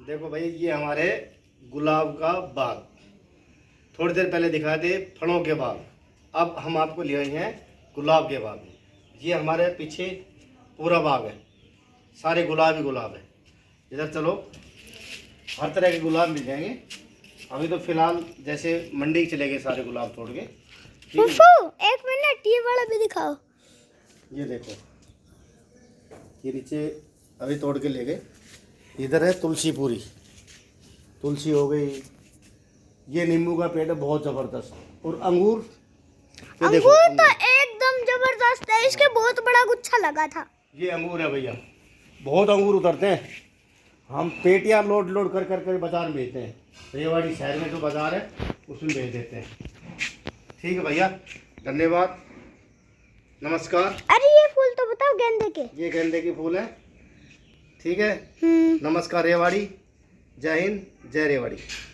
देखो भाई, ये हमारे गुलाब का बाग। थोड़ी देर पहले दिखाए थे फलों के बाग, अब हम आपको ले आए हैं गुलाब के बाग में। ये हमारे पीछे पूरा बाग है, सारे गुलाब ही गुलाब है। इधर चलो, हर तरह के गुलाब मिल जाएंगे। अभी तो फिलहाल जैसे मंडी चले गए सारे गुलाब तोड़ के। फूफू एक मिनट, ये वाला भी दिखाओ। ये देखो, ये नीचे अभी तोड़ के ले गए। इधर है तुलसी, पूरी तुलसी हो गई। ये नींबू का पेड़ है बहुत ज़बरदस्त। और अंगूर, ये देखो अंगूर तो एकदम जबरदस्त है, इसके बहुत बड़ा गुच्छा लगा था। ये अंगूर है भैया, बहुत अंगूर उतरते हैं। हम पेटियां लोड लोड कर कर कर बाजार में बेचते हैं। रेवाड़ी शहर में जो बाजार है उसमें बेच देते हैं। ठीक है भैया, धन्यवाद, नमस्कार। अरे ये फूल तो बताओ, गेंदे के। ये गेंदे के फूल है। ठीक है, नमस्कार रेवाड़ी, जय हिंद, जय रेवाड़ी।